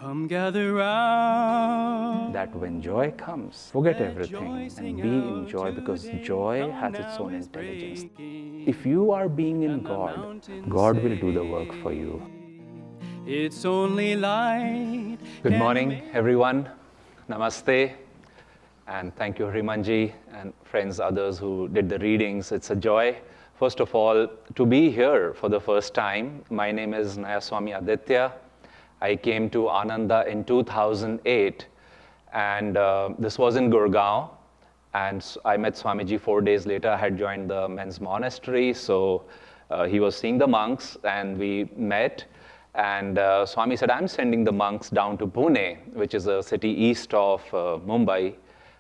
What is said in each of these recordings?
Come gather round. That when joy comes, forget everything and be in joy, because joy has its own intelligence. If you are being in God, God will do the work for you. It's only light. Good morning, everyone. Namaste. And thank you, Hrimanji, and friends, others who did the readings. It's a joy, first of all, to be here for the first time. My name is Nayaswami Aditya. I came to Ananda in 2008, and this was in Gurgaon. And I met Swamiji 4 days later. I had joined the men's monastery, so he was seeing the monks, and we met. And Swami said, I'm sending the monks down to Pune, which is a city east of Mumbai.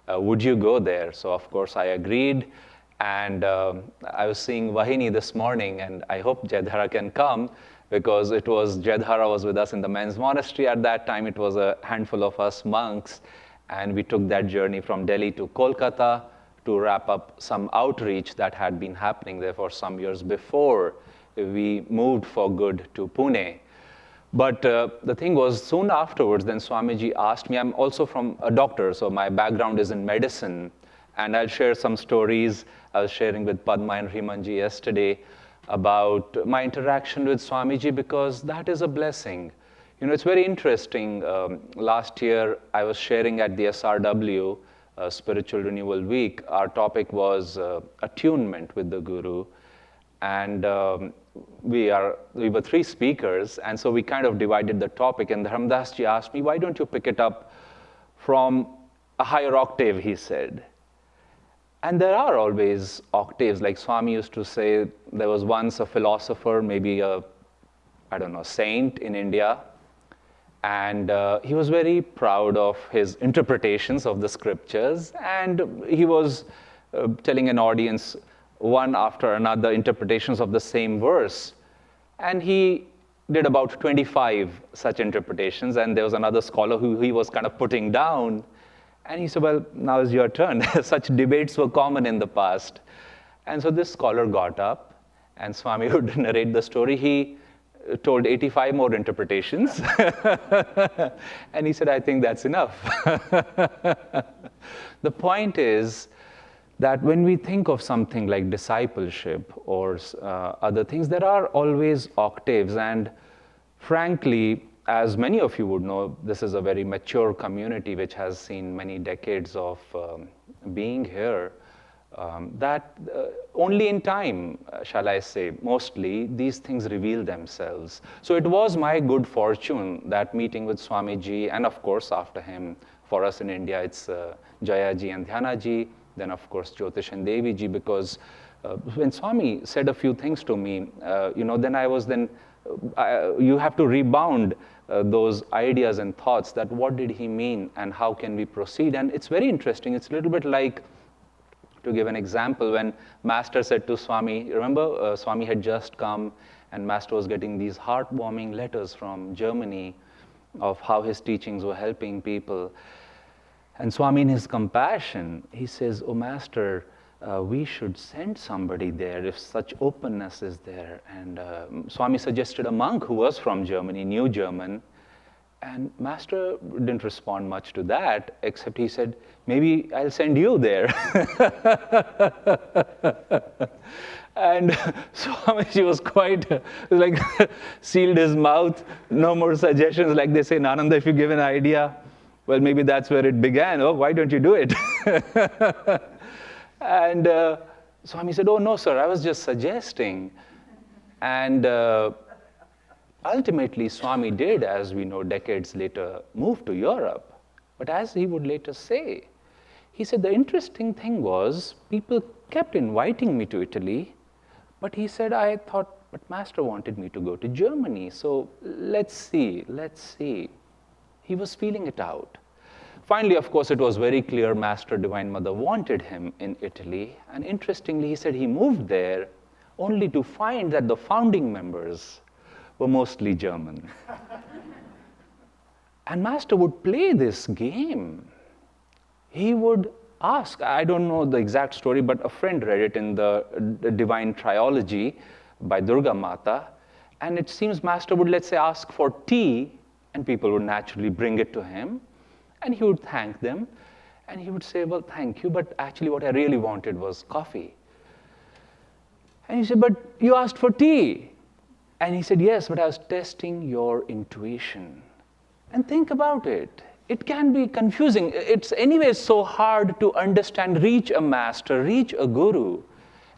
Would you go there? So, of course, I agreed. And I was seeing Vahini this morning, and I hope Jaydhara can come, because it was Jaydhara was with us in the men's monastery at that time. It was a handful of us monks, and we took that journey from Delhi to Kolkata to wrap up some outreach that had been happening there for some years before we moved for good to Pune. But the thing was, soon afterwards, then Swamiji asked me, I'm also from a doctor, so my background is in medicine, and I'll share some stories. I was sharing with Padma and Hrimanji yesterday about my interaction with Swamiji, because that is a blessing. You know, it's very interesting. Last year, I was sharing at the SRW, Spiritual Renewal Week. Our topic was attunement with the Guru. And we were 3 speakers, and so we kind of divided the topic. And Dharamdas ji asked me, why don't you pick it up from a higher octave, he said. And there are always octaves. Like Swami used to say, there was once a philosopher, maybe a, saint in India, and he was very proud of his interpretations of the scriptures, and he was telling an audience one after another interpretations of the same verse. And he did about 25 such interpretations, and there was another scholar who he was kind of putting down. And he said, well, now is your turn. Such debates were common in the past. And so this scholar got up, and Swami would narrate the story. He told 85 more interpretations. And he said, I think that's enough. The point is that when we think of something like discipleship or other things, there are always octaves. And frankly, as many of you would know, this is a very mature community which has seen many decades of being here. That only in time, shall I say, mostly, these things reveal themselves. So it was my good fortune, that meeting with Swamiji, and of course after him, for us in India, it's Jayaji and Dhyanaji, then of course Jyotish and Devi ji, because when Swami said a few things to me, you have to rebound those ideas and thoughts, that what did he mean and how can we proceed. And it's very interesting. It's a little bit like, to give an example, when Master said to Swami, remember Swami had just come and Master was getting these heartwarming letters from Germany of how his teachings were helping people. And Swami, in his compassion, he says, oh Master, we should send somebody there if such openness is there. And Swami suggested a monk who was from Germany, knew German. And Master didn't respond much to that, except he said, maybe I'll send you there. And Swamiji was quite like, sealed his mouth, no more suggestions. Like they say in Ananda, if you give an idea, well, maybe that's where it began. Oh, why don't you do it? And Swami said, oh, no, sir, I was just suggesting. And ultimately, Swami did, as we know, decades later, move to Europe. But as he would later say, he said, the interesting thing was, people kept inviting me to Italy, but he said, I thought, but Master wanted me to go to Germany, so let's see. He was feeling it out. Finally, of course, it was very clear Master Divine Mother wanted him in Italy. And interestingly, he said he moved there only to find that the founding members were mostly German. And Master would play this game. He would ask, I don't know the exact story, but a friend read it in the Divine Trilogy by Durga Mata. And it seems Master would, let's say, ask for tea And people would naturally bring it to him, and he would thank them. And he would say, well, thank you, but actually what I really wanted was coffee. And he said, but you asked for tea. And he said, yes, but I was testing your intuition. And think about it. It can be confusing. It's anyway so hard to understand, reach a master, reach a guru.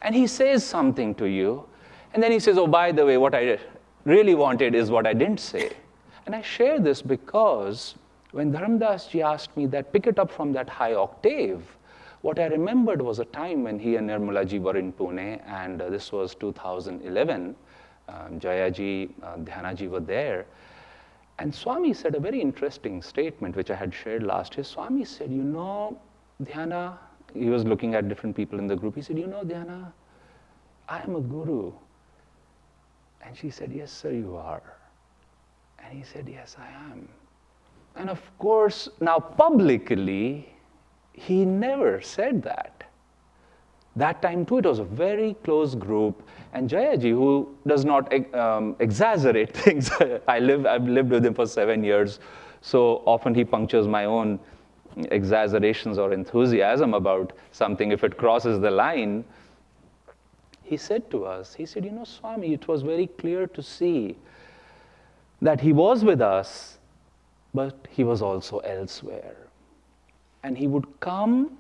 And he says something to you. And then he says, oh, by the way, what I really wanted is what I didn't say. And I share this because when Dharamdas ji asked me that, pick it up from that high octave, what I remembered was a time when he and Nirmala ji were in Pune, and this was 2011. Jaya ji, Dhyana ji were there. And Swami said a very interesting statement, which I had shared last year. Swami said, you know, Dhyana, he was looking at different people in the group. He said, you know, Dhyana, I am a guru. And she said, yes, sir, you are. And he said, yes, I am. And of course, now publicly, he never said that. That time too, it was a very close group. And Jayaji, who does not exaggerate things, I've lived with him for 7 years, so often he punctures my own exaggerations or enthusiasm about something. If it crosses the line, he said to us, he said, you know, Swami, it was very clear to see that he was with us, but he was also elsewhere. And he would come,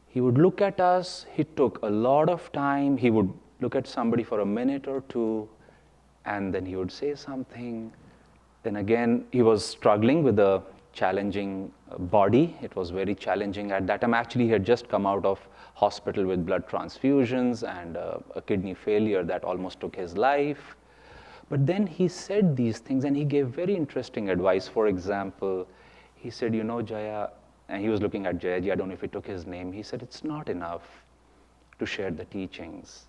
he would look at us, he took a lot of time, he would look at somebody for a minute or two, and then he would say something. Then again, he was struggling with a challenging body. It was very challenging at that time. Actually, he had just come out of hospital with blood transfusions and a kidney failure that almost took his life. But then he said these things, and he gave very interesting advice. For example, he said, you know, Jaya, and he was looking at Jayaji, I don't know if he took his name, he said, it's not enough to share the teachings.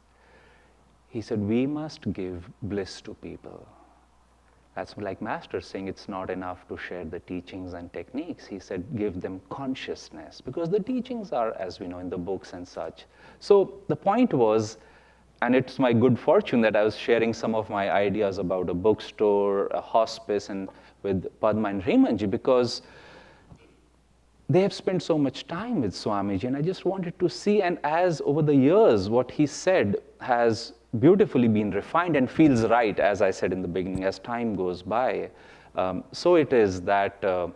He said, we must give bliss to people. That's like Master saying it's not enough to share the teachings and techniques. He said, give them consciousness, because the teachings are, as we know, in the books and such. So the point was, and it's my good fortune that I was sharing some of my ideas about a bookstore, a hospice, and with Padma and Raymondji, because they have spent so much time with Swamiji, and I just wanted to see, and as over the years, what he said has beautifully been refined and feels right, as I said in the beginning, as time goes by. So it is that,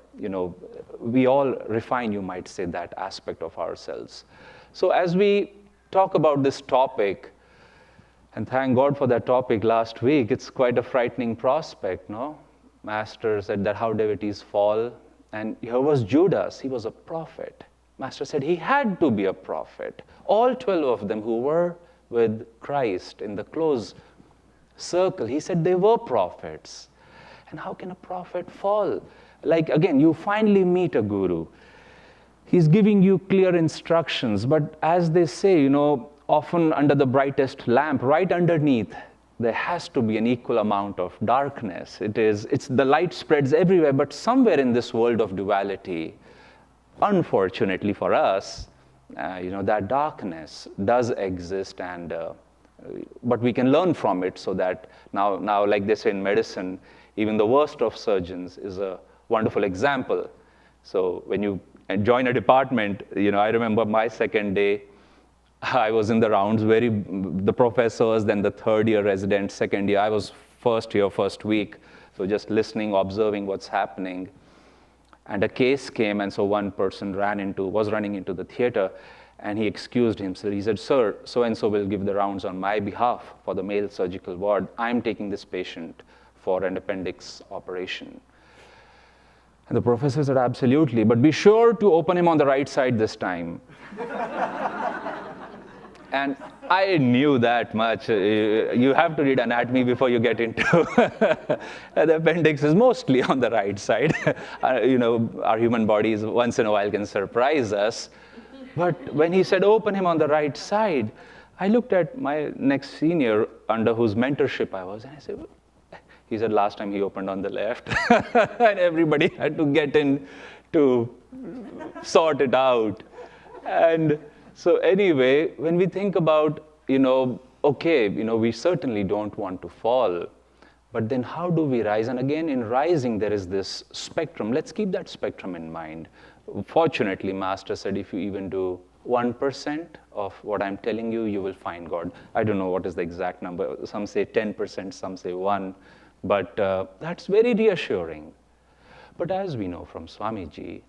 we all refine, you might say, that aspect of ourselves. So as we talk about this topic, and thank God for that topic last week, it's quite a frightening prospect, no? Master said that how devotees fall, and here was Judas, he was a prophet. Master said he had to be a prophet. All 12 of them who were with Christ in the close circle, he said they were prophets. And how can a prophet fall? Like, again, you finally meet a guru. He's giving you clear instructions, but as they say, often under the brightest lamp, right underneath, there has to be an equal amount of darkness. It's the light spreads everywhere, but somewhere in this world of duality, unfortunately for us, that darkness does exist, but we can learn from it, so that now, like they say in medicine, even the worst of surgeons is a wonderful example. So when you join a department, I remember my second day, I was in the rounds, the professors, then the third year residents, second year. I was first year, first week, so just listening, observing what's happening. And a case came, and so one person was running into the theater, and he excused himself. He said, sir, so-and-so will give the rounds on my behalf for the male surgical ward. I'm taking this patient for an appendix operation. And the professor said, absolutely, but be sure to open him on the right side this time. And I knew that much. You have to read anatomy before you get into the appendix is mostly on the right side. Our human bodies once in a while can surprise us. But when he said, open him on the right side, I looked at my next senior under whose mentorship I was, and I said, he said last time he opened on the left. And everybody had to get in to sort it out. And so anyway, when we think about, we certainly don't want to fall, But then how do we rise? And again, in rising, there is this spectrum. Let's keep that spectrum in mind. Fortunately, Master said, if you even do 1% of what I'm telling you, you will find God. I don't know what is the exact number. Some say 10%, some say 1%. But that's very reassuring. But as we know from Swamiji,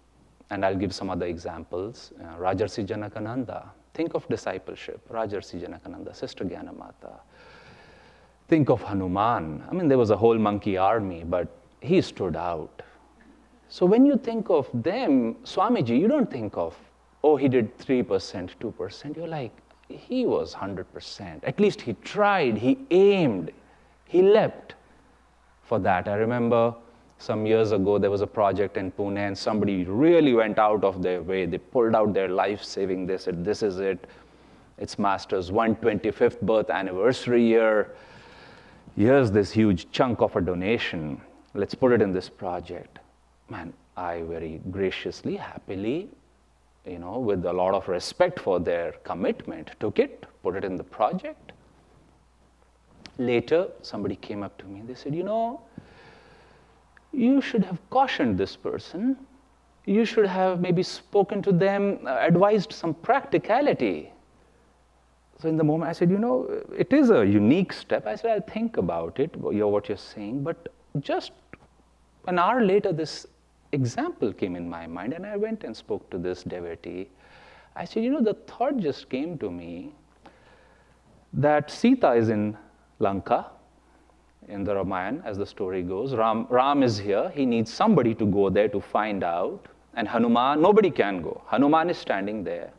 and I'll give some other examples, Rajarsi Janakananda. Think of discipleship. Rajarsi Janakananda, Sister Gyanamata. Think of Hanuman. I mean, there was a whole monkey army, but he stood out. So when you think of them, Swamiji, you don't think of, oh, he did 3%, 2%. You're like, he was 100%. At least he tried, he aimed, he leapt for that. I remember some years ago, there was a project in Pune, and somebody really went out of their way. They pulled out their life-saving. They said, this is it. It's Master's 125th birth anniversary year. Here's this huge chunk of a donation. Let's put it in this project. Man, I very graciously, happily, with a lot of respect for their commitment, took it, put it in the project. Later, somebody came up to me and they said, you should have cautioned this person. You should have maybe spoken to them, advised some practicality. So in the moment, I said, it is a unique step. I said, I'll think about it, what you're saying. But just an hour later, this example came in my mind, and I went and spoke to this devotee. I said, the thought just came to me that Sita is in Lanka, in the Ramayana, as the story goes. Ram is here. He needs somebody to go there to find out. And Hanuman, nobody can go. Hanuman is standing there.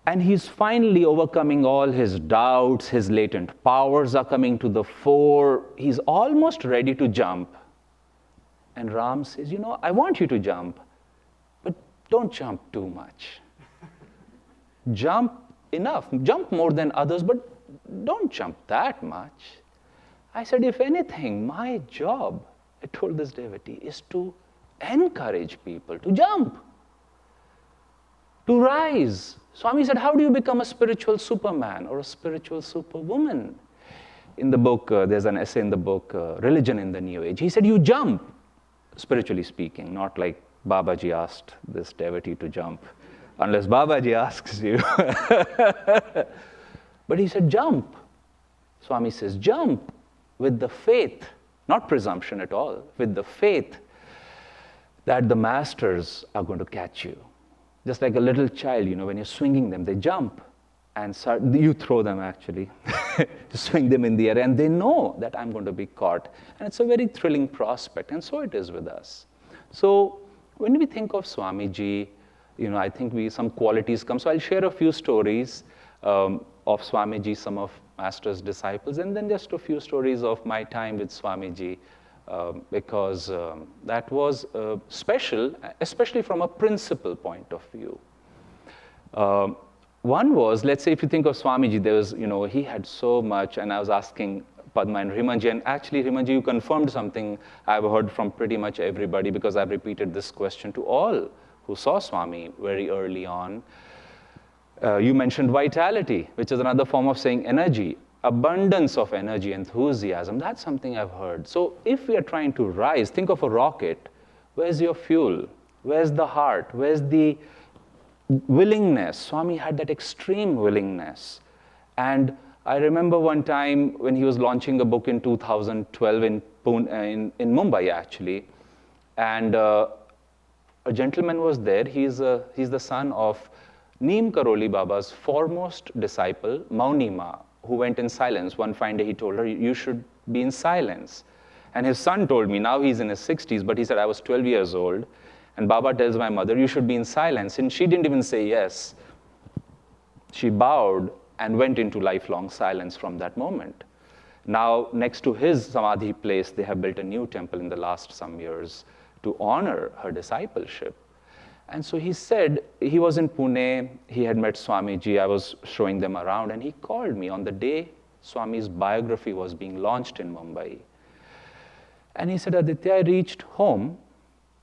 And he's finally overcoming all his doubts. His latent powers are coming to the fore. He's almost ready to jump. And Ram says, I want you to jump, but don't jump too much. Jump enough. Jump more than others, but don't jump that much. I said, if anything, my job, I told this devotee, is to encourage people to jump, to rise. Swami said, how do you become a spiritual superman or a spiritual superwoman? In the book, there's an essay in the book, Religion in the New Age. He said, you jump, spiritually speaking, not like Babaji asked this devotee to jump, unless Babaji asks you. But he said, jump. Swami says, jump with the faith, not presumption at all, with the faith that the masters are going to catch you. Just like a little child, when you're swinging them, they jump and you throw them actually, swing them in the air, and they know that I'm going to be caught. And it's a very thrilling prospect, and so it is with us. So when we think of Swamiji, I think some qualities come. So I'll share a few stories of Swamiji, some of Master's disciples, and then just a few stories of my time with Swamiji, because that was special, especially from a principle point of view. One was, let's say if you think of Swamiji, there was, he had so much, and I was asking Padma and Rimanji, and actually Rimanji, you confirmed something I've heard from pretty much everybody, because I've repeated this question to all who saw Swami very early on. You mentioned vitality, which is another form of saying energy, abundance of energy, enthusiasm. That's something I've heard. So if we are trying to rise, think of a rocket. Where's your fuel? Where's the heart? Where's the willingness? Swami had that extreme willingness. And I remember one time when he was launching a book in 2012 in Mumbai, actually. And a gentleman was there. He's the son of Neem Karoli Baba's foremost disciple, Maunima, who went in silence. One fine day he told her, you should be in silence. And his son told me, now he's in his 60s, but he said, I was 12 years old. And Baba tells my mother, you should be in silence. And she didn't even say yes. She bowed and went into lifelong silence from that moment. Now, next to his Samadhi place, they have built a new temple in the last some years to honor her discipleship. And so he said, he was in Pune, he had met Swamiji, I was showing them around, and he called me on the day Swami's biography was being launched in Mumbai. And he said, Aditya, I reached home,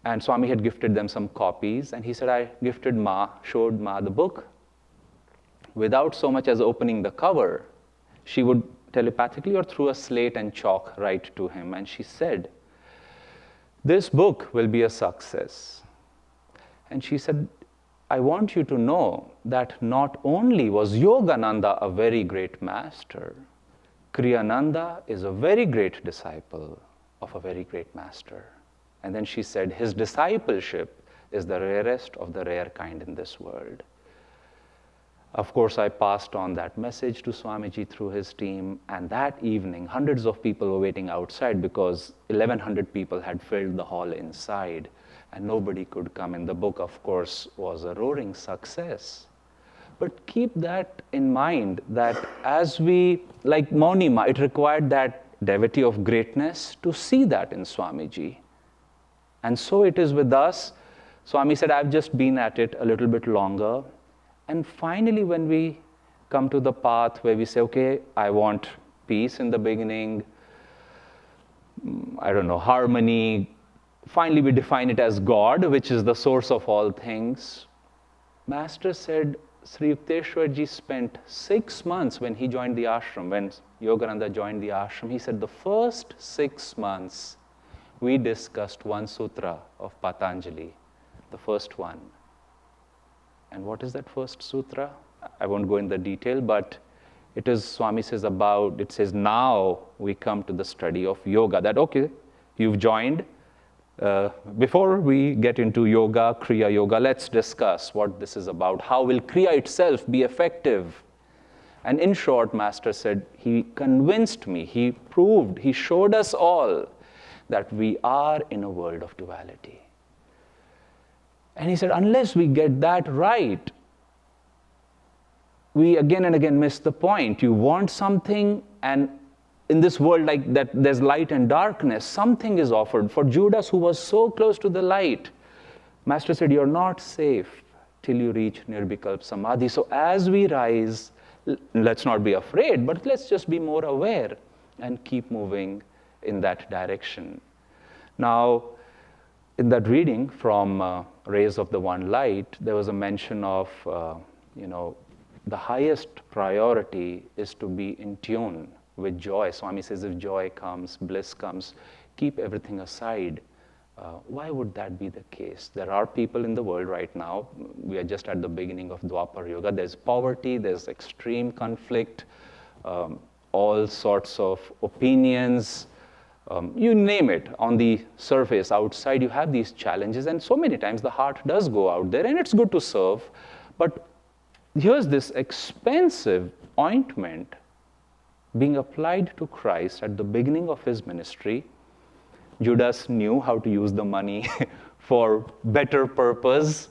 and Swami had gifted them some copies, and he said, I gifted Ma, showed Ma the book. Without so much as opening the cover, she would telepathically or through a slate and chalk right to him. And she said, "This book will be a success." And she said, "I want you to know that not only was Yogananda a very great master, Kriyananda is a very great disciple of a very great master." And then she said, "His discipleship is the rarest of the rare kind in this world." Of course, I passed on that message to Swamiji through his team, and that evening, hundreds of people were waiting outside because 1,100 people had filled the hall inside, and nobody could come in. The book, of course, was a roaring success. But keep that in mind, that as we, like Maunima, it required that devotee of greatness to see that in Swamiji. And so it is with us. Swami said, "I've just been at it a little bit longer." And finally, when we come to the path where we say, okay, I want peace in the beginning, harmony. Finally, we define it as God, which is the source of all things. Master said, Sri Yukteswarji spent 6 months when he joined the ashram, when Yogananda joined the ashram. He said the first 6 months, we discussed one sutra of Patanjali, the first one. And what is that first sutra? I won't go in the detail, but it is, Swami says it says, now we come to the study of yoga. That, okay, you've joined. Before we get into yoga, Kriya Yoga, let's discuss what this is about. How will Kriya itself be effective? And in short, Master said, he convinced me, he proved, he showed us all that we are in a world of duality. And he said, unless we get that right, we again and again miss the point. You want something, and in this world like that, there's light and darkness, something is offered. For Judas, who was so close to the light, Master said, you're not safe till you reach Nirvikalp Samadhi. So as we rise, let's not be afraid, but let's just be more aware and keep moving in that direction. Now, in that reading from Rays of the One Light, there was a mention of, the highest priority is to be in tune with joy. Swami says if joy comes, bliss comes, keep everything aside. Why would that be the case? There are people in the world right now, we are just at the beginning of Dwapar Yuga, there's poverty, there's extreme conflict, all sorts of opinions, you name it, on the surface, outside, you have these challenges, and so many times the heart does go out there, and it's good to serve, but here's this expensive ointment being applied to Christ at the beginning of his ministry. Judas knew how to use the money for better purpose,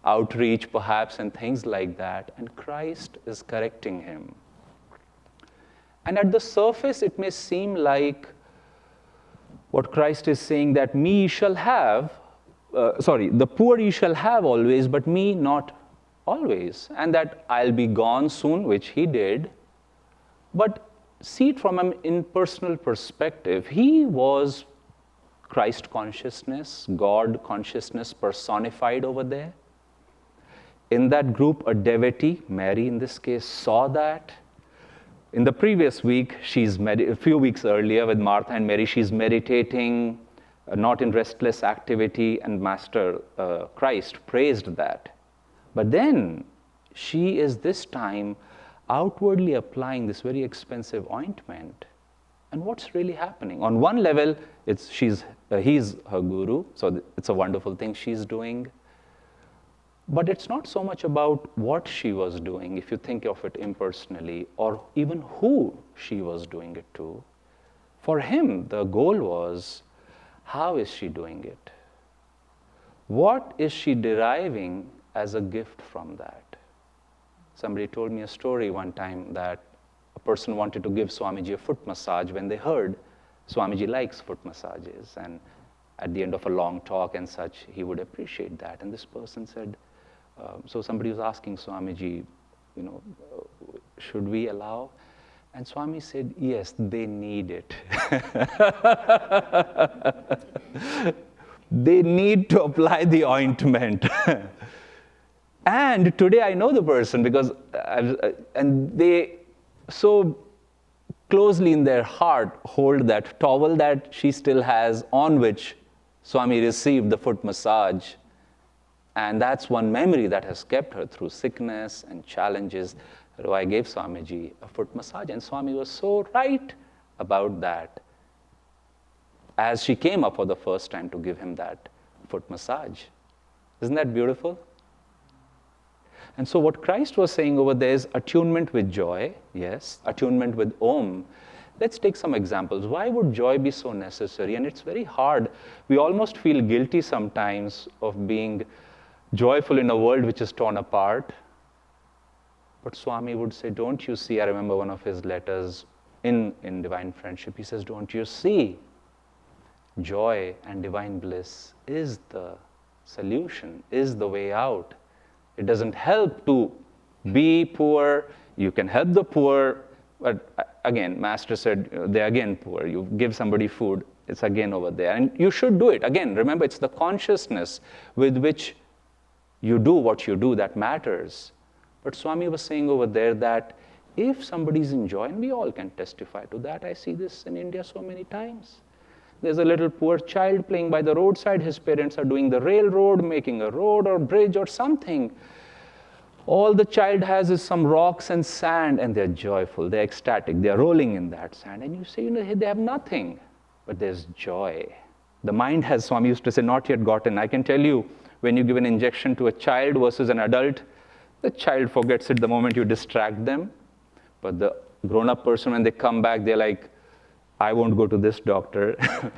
outreach perhaps, and things like that, and Christ is correcting him. And at the surface, it may seem like what Christ is saying, that me ye shall have, the poor ye shall have always, but me not always. And that I'll be gone soon, which he did. But see it from an impersonal perspective. He was Christ consciousness, God consciousness personified over there. In that group, a devotee, Mary in this case, saw that. In the previous week, a few weeks earlier with Martha and Mary, she's meditating, not in restless activity, and Master Christ praised that. But then, she is this time outwardly applying this very expensive ointment. And what's really happening? On one level, he's her guru, so it's a wonderful thing she's doing. But it's not so much about what she was doing, if you think of it impersonally, or even who she was doing it to. For him, the goal was, how is she doing it? What is she deriving as a gift from that? Somebody told me a story one time that a person wanted to give Swamiji a foot massage when they heard Swamiji likes foot massages, and at the end of a long talk and such, he would appreciate that. And this person said, so somebody was asking Swamiji, should we allow? And Swami said, yes, they need it. They need to apply the ointment. And today I know the person because, and they so closely in their heart hold that towel that she still has, on which Swami received the foot massage. And that's one memory that has kept her through sickness and challenges. So I gave Swamiji a foot massage, and Swami was so right about that as she came up for the first time to give him that foot massage. Isn't that beautiful? And so what Christ was saying over there is attunement with joy, yes, attunement with Om. Let's take some examples. Why would joy be so necessary? And it's very hard. We almost feel guilty sometimes of being joyful in a world which is torn apart. But Swami would say, don't you see, I remember one of his letters in Divine Friendship, he says, don't you see, joy and divine bliss is the solution, is the way out. It doesn't help to be poor. You can help the poor, but again, Master said, they're again poor. You give somebody food, it's again over there. And you should do it. Again, remember, it's the consciousness with which you do what you do that matters. But Swami was saying over there that if somebody's enjoying, we all can testify to that. I see this in India so many times. There's a little poor child playing by the roadside. His parents are doing the railroad, making a road or bridge or something. All the child has is some rocks and sand, and they're joyful, they're ecstatic, they're rolling in that sand. And you say, they have nothing, but there's joy. The mind has, Swami used to say, not yet gotten. I can tell you, when you give an injection to a child versus an adult, the child forgets it the moment you distract them. But the grown-up person, when they come back, they're like, I won't go to this doctor,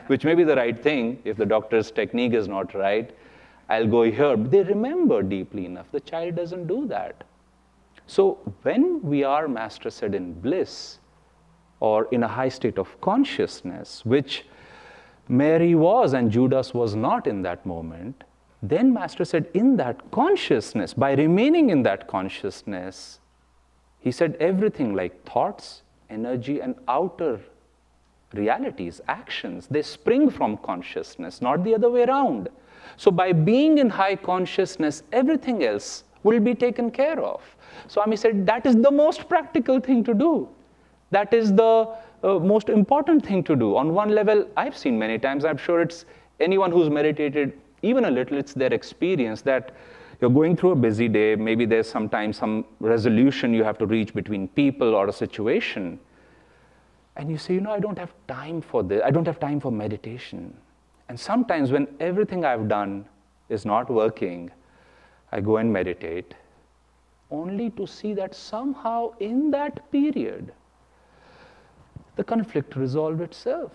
which may be the right thing if the doctor's technique is not right. I'll go here. But they remember deeply enough. The child doesn't do that. So when we are, Master said, in bliss or in a high state of consciousness, which Mary was and Judas was not in that moment, then Master said, in that consciousness, by remaining in that consciousness, he said everything like thoughts, energy, and outer realities, actions, they spring from consciousness, not the other way around. So by being in high consciousness, everything else will be taken care of. Swami said that is the most practical thing to do. That is the most important thing to do. On one level, I've seen many times, I'm sure it's anyone who's meditated even a little, it's their experience that you're going through a busy day, maybe there's sometimes some resolution you have to reach between people or a situation. And you say, I don't have time for this. I don't have time for meditation. And sometimes when everything I've done is not working, I go and meditate, only to see that somehow in that period, the conflict resolved itself.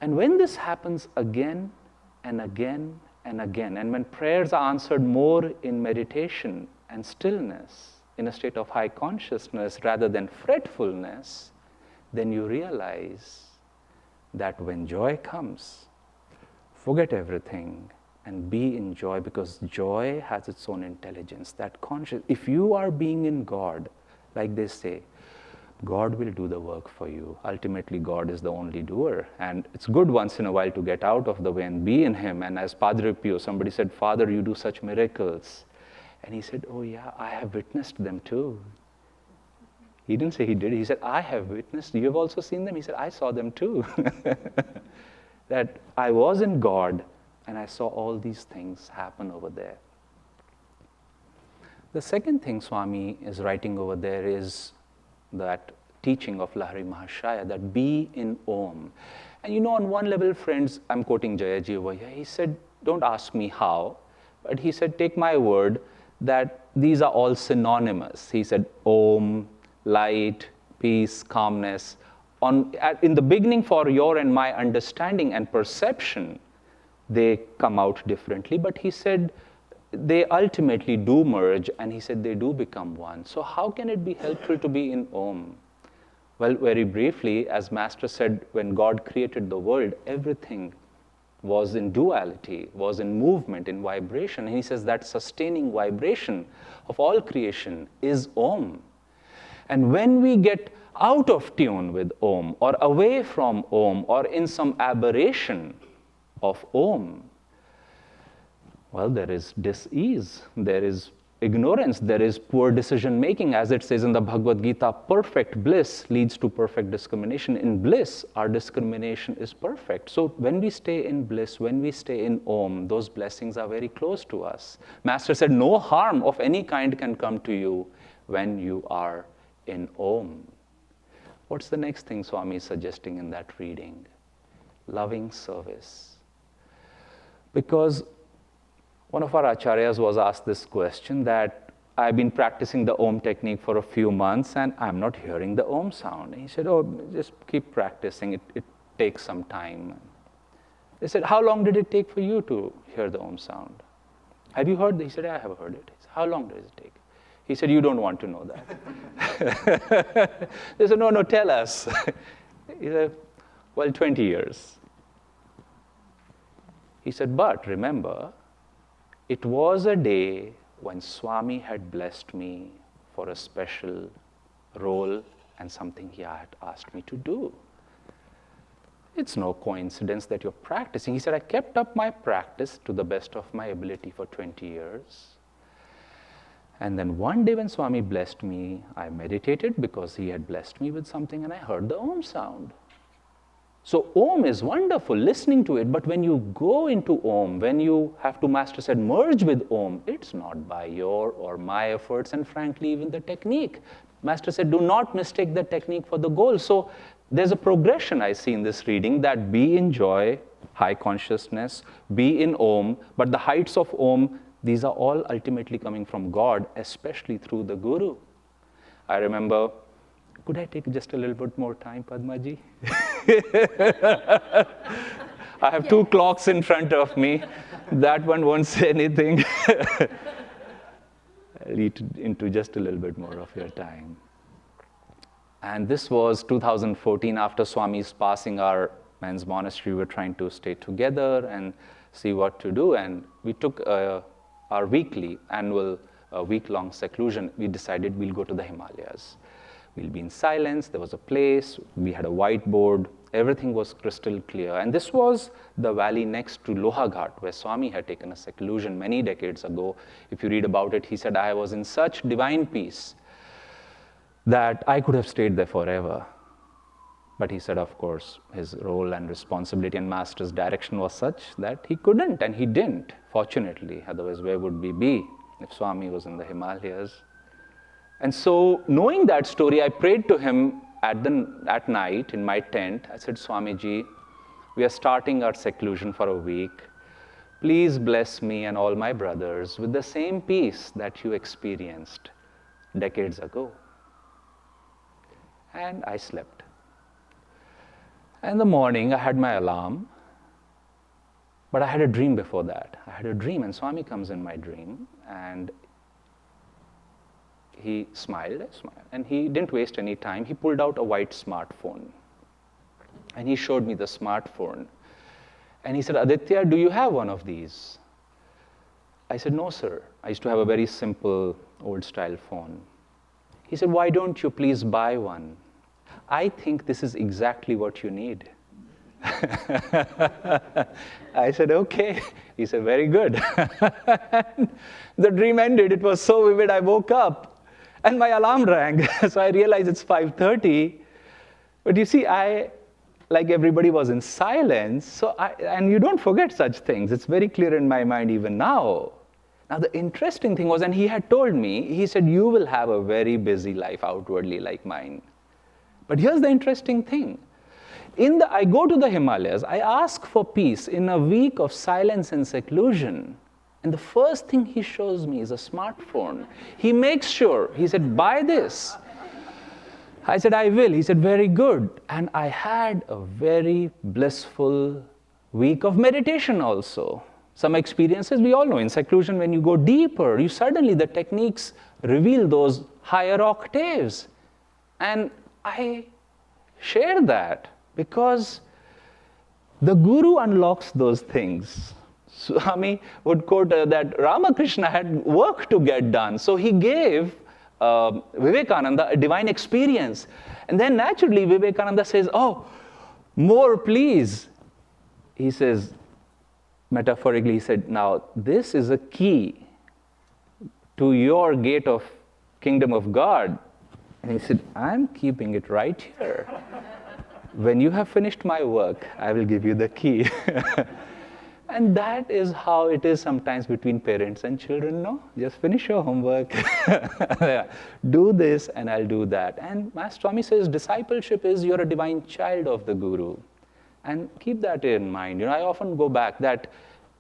And when this happens again and again and again, and when prayers are answered more in meditation and stillness, in a state of high consciousness rather than fretfulness, then you realize that when joy comes, forget everything and be in joy, because joy has its own intelligence. That conscious, if you are being in God, like they say, God will do the work for you. Ultimately, God is the only doer. And it's good once in a while to get out of the way and be in Him. And as Padre Pio, somebody said, Father, you do such miracles. And he said, oh yeah, I have witnessed them too. He didn't say he did. He said, I have witnessed. You have also seen them? He said, I saw them too. That I was in God and I saw all these things happen over there. The second thing Swami is writing over there is that teaching of Lahari Mahashaya, that be in Om. And on one level, friends, I'm quoting Jayaji over here, he said, don't ask me how, but he said, take my word that these are all synonymous. He said, Om, light, peace, calmness. In the beginning, for your and my understanding and perception, they come out differently. But he said they ultimately do merge, and he said they do become one. So how can it be helpful to be in Om? Well, very briefly, as Master said, when God created the world, everything was in duality, was in movement, in vibration. And he says that sustaining vibration of all creation is Om. And when we get out of tune with Om, or away from Om, or in some aberration of Om, well, there is dis-ease, there is ignorance, there is poor decision making. As it says in the Bhagavad Gita, perfect bliss leads to perfect discrimination. In bliss, our discrimination is perfect. So when we stay in bliss, when we stay in Om, those blessings are very close to us. Master said, no harm of any kind can come to you when you are in Om. What's the next thing Swami is suggesting in that reading? Loving service. Because one of our acharyas was asked this question that I've been practicing the Om technique for a few months and I'm not hearing the Om sound. And he said, oh, just keep practicing. It takes some time. They said, how long did it take for you to hear the Om sound? Have you heard? He said, I have heard it. He said, how long does it take? He said, you don't want to know that. They said, no, tell us. He said, well, 20 years. He said, but remember, it was a day when Swami had blessed me for a special role and something he had asked me to do. It's no coincidence that you're practicing. He said, I kept up my practice to the best of my ability for 20 years. And then one day when Swami blessed me, I meditated because he had blessed me with something and I heard the Om sound. So Om is wonderful, listening to it, but when you go into Om, when you have to, Master said, merge with Om, it's not by your or my efforts and frankly even the technique. Master said, do not mistake the technique for the goal. So there's a progression I see in this reading that be in joy, high consciousness, be in Om, but the heights of Om, these are all ultimately coming from God, especially through the Guru. I remember, could I take just a little bit more time, Padmaji? I have two clocks in front of me. That one won't say anything. I'll eat into just a little bit more of your time. And this was 2014, after Swami's passing. Our men's monastery, we were trying to stay together and see what to do. And we took our annual week-long seclusion. We decided we'll go to the Himalayas. We'll be in silence. There was a place. We had a whiteboard. Everything was crystal clear. And this was the valley next to Lohaghat, where Swami had taken a seclusion many decades ago. If you read about it, he said, I was in such divine peace that I could have stayed there forever. But he said, of course, his role and responsibility and Master's direction was such that he couldn't, and he didn't, fortunately. Otherwise, where would we be if Swami was in the Himalayas? And so, knowing that story, I prayed to him at night in my tent. I said, Swamiji, we are starting our seclusion for a week. Please bless me and all my brothers with the same peace that you experienced decades ago. And I slept. In the morning, I had my alarm, but I had a dream before that. I had a dream, and Swami comes in my dream, and he smiled, and he didn't waste any time. He pulled out a white smartphone, and he showed me the smartphone. And he said, Aditya, do you have one of these? I said, no, sir. I used to have a very simple, old-style phone. He said, why don't you please buy one? I think this is exactly what you need. I said, okay. He said, very good. The dream ended. It was so vivid, I woke up. And my alarm rang, so I realized it's 5:30. But you see, like everybody, was in silence. And you don't forget such things. It's very clear in my mind even now. Now, the interesting thing was, and he had told me, he said, you will have a very busy life outwardly like mine. But here's the interesting thing. I go to the Himalayas, I ask for peace in a week of silence and seclusion. And the first thing he shows me is a smartphone. He makes sure, he said, buy this. I said, I will. He said, very good. And I had a very blissful week of meditation also. Some experiences we all know in seclusion, when you go deeper, suddenly the techniques reveal those higher octaves. And I share that because the Guru unlocks those things. Swami would quote that Ramakrishna had work to get done. So he gave Vivekananda a divine experience. And then naturally Vivekananda says, oh, more please. He says, metaphorically, he said, now this is a key to your gate of kingdom of God. And he said, I'm keeping it right here. When you have finished my work, I will give you the key. And that is how it is sometimes between parents and children, no? Just finish your homework. Do this and I'll do that. And Master Swami says discipleship is you're a divine child of the Guru. And keep that in mind. I often go back that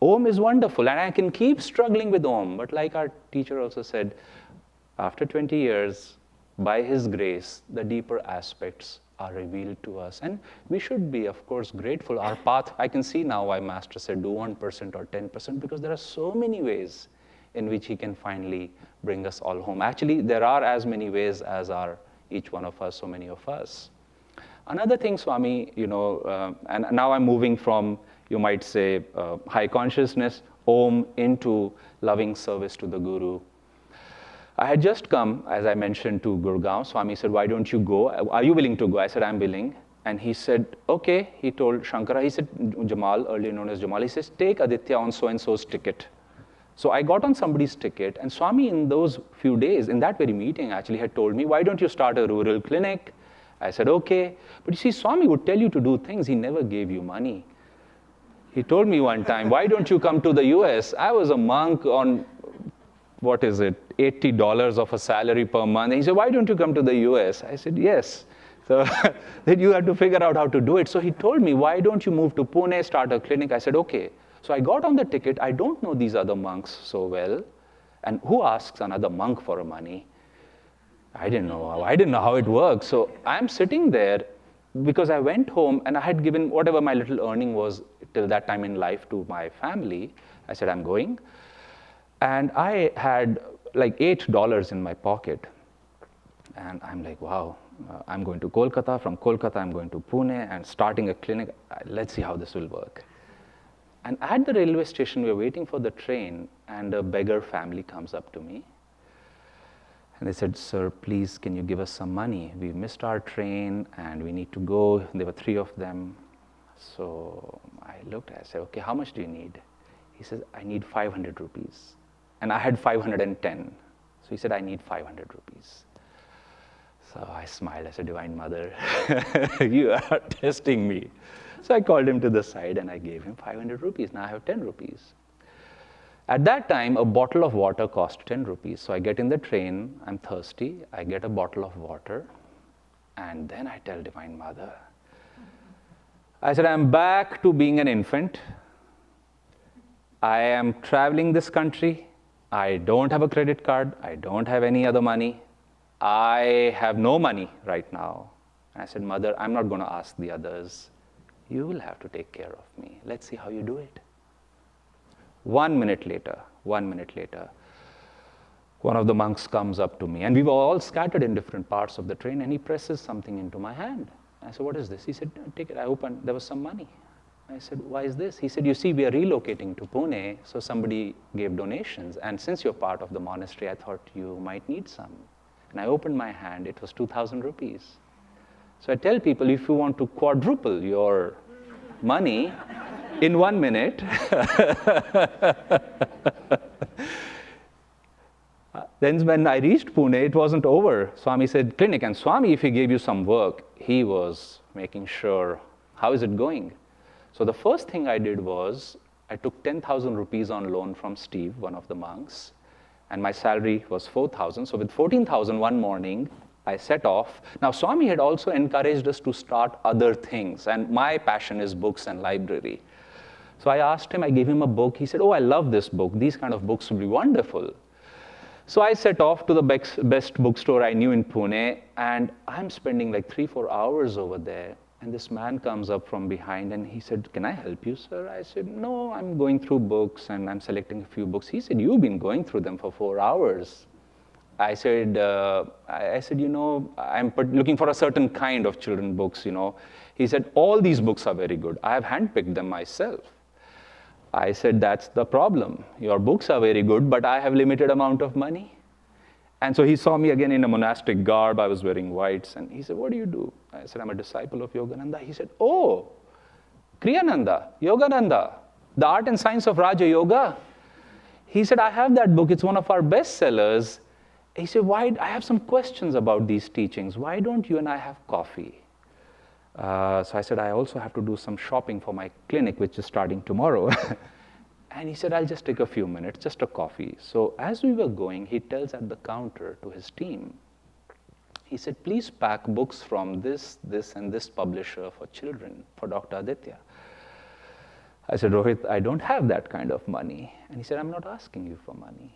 Om is wonderful and I can keep struggling with Om. But like our teacher also said, after 20 years, by His grace, the deeper aspects are revealed to us. And we should be, of course, grateful. Our path, I can see now why Master said do 1% or 10%, because there are so many ways in which He can finally bring us all home. Actually, there are as many ways as are each one of us, so many of us. Another thing, Swami, and now I'm moving from, you might say, high consciousness, Om, into loving service to the Guru. I had just come, as I mentioned, to Gurgaon. Swami said, why don't you go? Are you willing to go? I said, I'm willing. And he said, okay. He told Shankara, he said, Jamal, earlier known as Jamal, he says, take Aditya on so-and-so's ticket. So I got on somebody's ticket, and Swami in those few days, in that very meeting actually, had told me, why don't you start a rural clinic? I said, okay. But you see, Swami would tell you to do things. He never gave you money. He told me one time, why don't you come to the US? I was a monk on, what is it, $80 of a salary per month. And he said, why don't you come to the US? I said, yes. So then you have to figure out how to do it. So he told me, why don't you move to Pune, start a clinic? I said, okay. So I got on the ticket. I don't know these other monks so well. And who asks another monk for money? I didn't know how it works. So I'm sitting there because I went home and I had given whatever my little earning was till that time in life to my family. I said, I'm going. And I had like $8 in my pocket. And I'm like, wow, I'm going to Kolkata. From Kolkata, I'm going to Pune and starting a clinic. Let's see how this will work. And at the railway station, we were waiting for the train, and a beggar family comes up to me. And they said, sir, please, can you give us some money? We missed our train, and we need to go. There were 3 of them. So I looked, I said, okay, how much do you need? He says, I need 500 rupees. And I had 510. So he said, I need 500 rupees. So I smiled. I said, Divine Mother, you are testing me. So I called him to the side and I gave him 500 rupees. Now I have 10 rupees. At that time, a bottle of water cost 10 rupees. So I get in the train, I'm thirsty, I get a bottle of water, and then I tell Divine Mother, I said, I'm back to being an infant. I am traveling this country. I don't have a credit card. I don't have any other money. I have no money right now. And I said, Mother, I'm not going to ask the others. You will have to take care of me. Let's see how you do it. 1 minute later, one of the monks comes up to me, and we were all scattered in different parts of the train, and he presses something into my hand. I said, what is this? He said, take it. I opened, there was some money. I said, why is this? He said, you see, we are relocating to Pune, so somebody gave donations, and since you're part of the monastery, I thought you might need some. And I opened my hand, it was 2,000 rupees. So I tell people, if you want to quadruple your money in 1 minute, then when I reached Pune, it wasn't over. Swami said, clinic. And Swami, if he gave you some work, he was making sure, how is it going? So the first thing I did was, I took 10,000 rupees on loan from Steve, one of the monks, and my salary was 4,000. So with 14,000 one morning, I set off. Now, Swami had also encouraged us to start other things, and my passion is books and library. So I asked him, I gave him a book. He said, oh, I love this book. These kind of books will be wonderful. So I set off to the best bookstore I knew in Pune, and I'm spending like 3-4 hours over there. And this man comes up from behind and he said, can I help you, sir? I said, no, I'm going through books and I'm selecting a few books. He said, you've been going through them for 4 hours. I said, I'm looking for a certain kind of children's books, He said, all these books are very good. I have handpicked them myself. I said, that's the problem. Your books are very good, but I have limited amount of money. And so he saw me again in a monastic garb. I was wearing whites. And he said, what do you do? I said, I'm a disciple of Yogananda. He said, oh, Kriyananda, Yogananda, the art and science of Raja Yoga. He said, I have that book. It's one of our bestsellers. He said, why? I have some questions about these teachings. Why don't you and I have coffee? So I said, I also have to do some shopping for my clinic, which is starting tomorrow. And he said, I'll just take a few minutes, just a coffee. So as we were going, he tells at the counter to his team, he said, please pack books from this, and this publisher for children, for Dr. Aditya. I said, Rohit, I don't have that kind of money. And he said, I'm not asking you for money.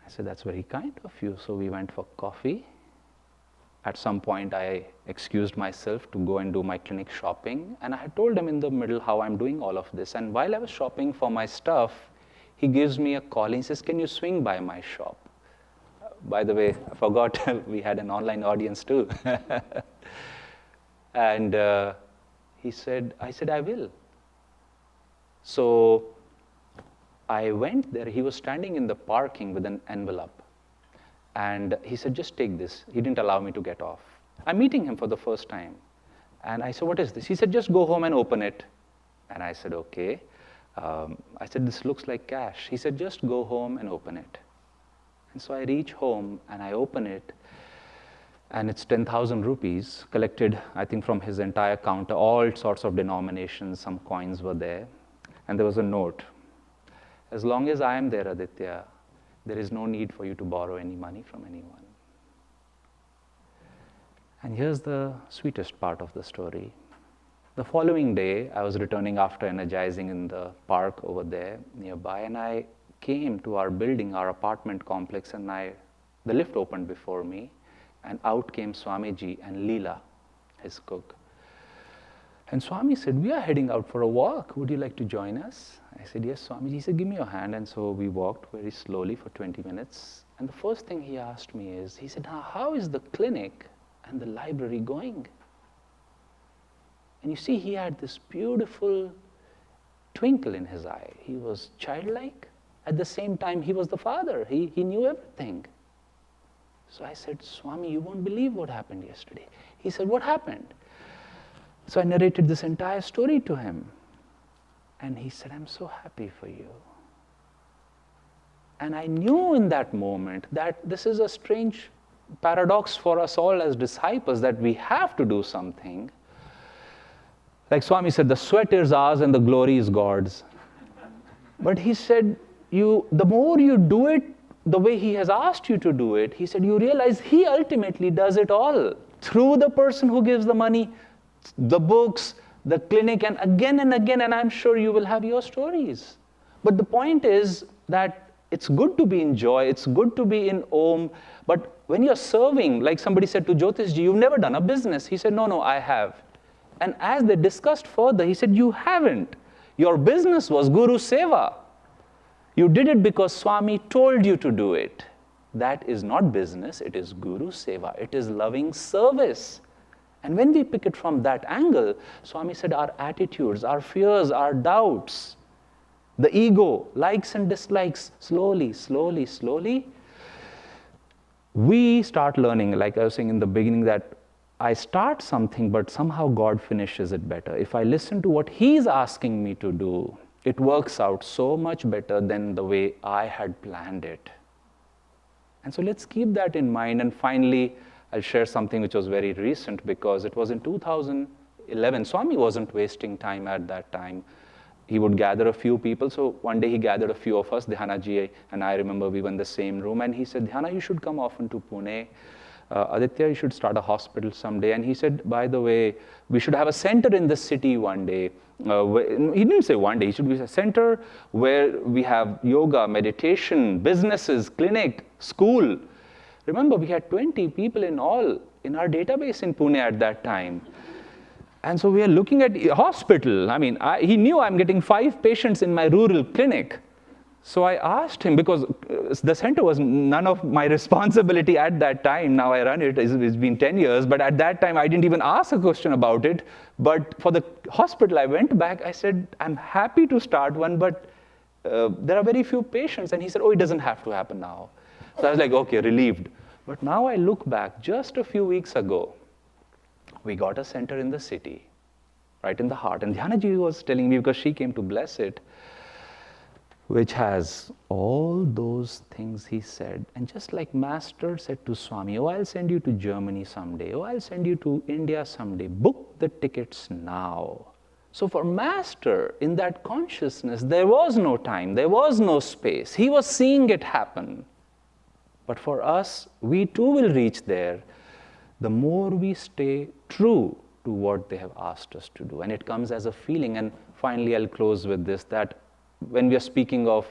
I said, that's very kind of you. So we went for coffee. At some point, I excused myself to go and do my clinic shopping. And I had told him in the middle how I'm doing all of this. And while I was shopping for my stuff, he gives me a call. He says, can you swing by my shop? By the way, I forgot we had an online audience too. And I said, I will. So I went there. He was standing in the parking with an envelope. And he said, just take this. He didn't allow me to get off. I'm meeting him for the first time. And I said, what is this? He said, just go home and open it. And I said, okay. I said, this looks like cash. He said, just go home and open it. And so I reach home and I open it. And it's 10,000 rupees collected, I think, from his entire counter, all sorts of denominations, some coins were there. And there was a note. As long as I am there, Aditya, there is no need for you to borrow any money from anyone. And here's the sweetest part of the story. The following day, I was returning after energizing in the park over there nearby, and I came to our building, our apartment complex, and the lift opened before me, and out came Swamiji and Leela, his cook. And Swami said, we are heading out for a walk. Would you like to join us? I said, yes, Swamiji. He said, give me your hand. And so we walked very slowly for 20 minutes. And the first thing he asked me is, he said, how is the clinic and the library going? And you see, he had this beautiful twinkle in his eye. He was childlike. At the same time, he was the father. He knew everything. So I said, Swami, you won't believe what happened yesterday. He said, what happened? So I narrated this entire story to him. And he said, I'm so happy for you. And I knew in that moment that this is a strange paradox for us all as disciples, that we have to do something. Like Swami said, the sweat is ours and the glory is God's. But he said, the more you do it the way he has asked you to do it, he said, you realize he ultimately does it all through the person who gives the money, the books, the clinic, and again, and I'm sure you will have your stories. But the point is that it's good to be in joy, it's good to be in Om, but when you're serving, like somebody said to Jyotishji, you've never done a business. He said, no, I have. And as they discussed further, he said, you haven't. Your business was Guru Seva. You did it because Swami told you to do it. That is not business, it is Guru Seva. It is loving service. And when we pick it from that angle, Swami said our attitudes, our fears, our doubts, the ego, likes and dislikes, slowly, we start learning, like I was saying in the beginning, that I start something, but somehow God finishes it better. If I listen to what He's asking me to do, it works out so much better than the way I had planned it. And so let's keep that in mind. And finally, I'll share something which was very recent, because it was in 2011. Swami wasn't wasting time at that time. He would gather a few people. So one day he gathered a few of us, Dhyanaji and I remember we were in the same room. And he said, Dhyana, you should come often to Pune. Aditya, you should start a hospital someday. And he said, by the way, we should have a center in the city one day. He didn't say one day, it should be a center where we have yoga, meditation, businesses, clinic, school. Remember, we had 20 people in all in our database in Pune at that time. And so we are looking at a hospital. I mean, he knew I'm getting 5 patients in my rural clinic. So I asked him, because the center was none of my responsibility at that time. Now I run it, it's been 10 years, but at that time I didn't even ask a question about it. But for the hospital, I went back, I said, I'm happy to start one, but there are very few patients. And he said, oh, it doesn't have to happen now. So I was like, okay, relieved. But now I look back, just a few weeks ago, we got a center in the city, right in the heart. And Dhyanaji was telling me, because she came to bless it, which has all those things he said. And just like Master said to Swami, oh, I'll send you to Germany someday. Oh, I'll send you to India someday. Book the tickets now. So for Master, in that consciousness, there was no time, there was no space. He was seeing it happen. But for us, we too will reach there the more we stay true to what they have asked us to do. And it comes as a feeling. And finally, I'll close with this, that when we are speaking of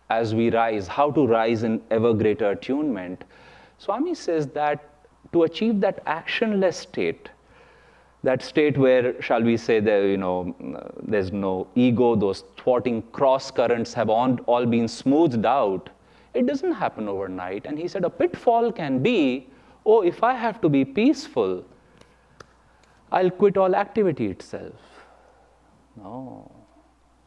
as we rise, how to rise in ever greater attunement, Swami says that to achieve that actionless state, that state where, shall we say, there, there's no ego, those thwarting cross currents have all been smoothed out, it doesn't happen overnight. And he said a pitfall can be, oh, if I have to be peaceful, I'll quit all activity itself. No.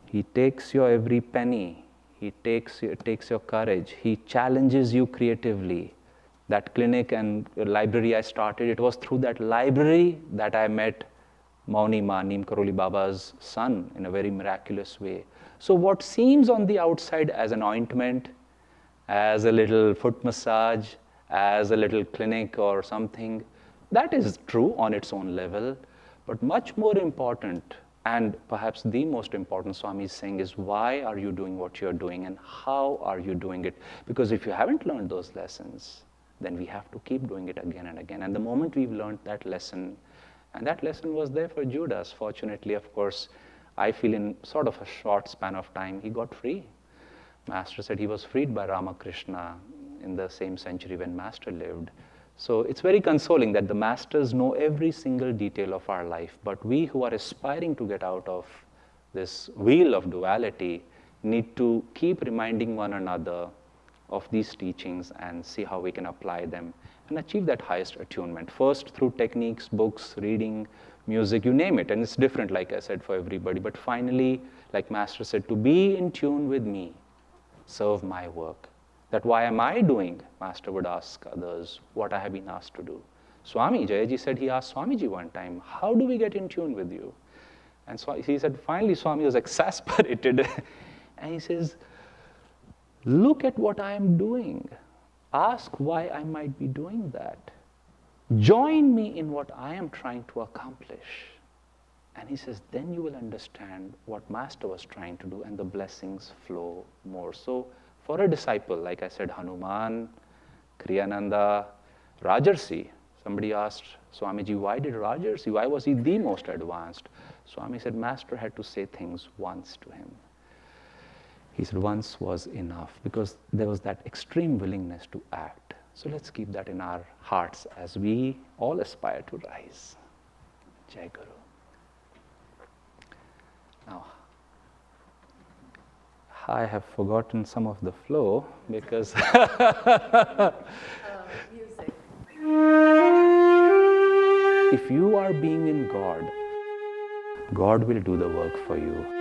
He takes your every penny. He takes your courage. He challenges you creatively. That clinic and library I started, it was through that library that I met Mauni Ma, Neem Karoli Baba's son, in a very miraculous way. So what seems on the outside as an ointment, as a little foot massage, as a little clinic or something, that is true on its own level. But much more important, and perhaps the most important, Swami is saying, is why are you doing what you're doing and how are you doing it? Because if you haven't learned those lessons, then we have to keep doing it again and again. And the moment we've learned that lesson, and that lesson was there for Judas, fortunately, of course, I feel in sort of a short span of time, he got free. Master said he was freed by Ramakrishna in the same century when Master lived. So it's very consoling that the Masters know every single detail of our life, but we who are aspiring to get out of this wheel of duality need to keep reminding one another of these teachings and see how we can apply them and achieve that highest attunement. First, through techniques, books, reading, music, you name it, and it's different, like I said, for everybody. But finally, like Master said, to be in tune with me, serve my work. That why am I doing? Master would ask others what I have been asked to do. Swami, Jayaji said he asked Swamiji one time, how do we get in tune with you? And so he said, finally Swami was exasperated. And he says, look at what I am doing. Ask why I might be doing that. Join me in what I am trying to accomplish. And he says, then you will understand what Master was trying to do and the blessings flow more. So for a disciple, like I said, Hanuman, Kriyananda, Rajarsi, somebody asked Swamiji, why did Rajarsi, why was he the most advanced? Swami said, Master had to say things once to him. He said, once was enough, because there was that extreme willingness to act. So let's keep that in our hearts as we all aspire to rise. Jai Guru. Now, I have forgotten some of the flow because music. If you are being in God, God will do the work for you.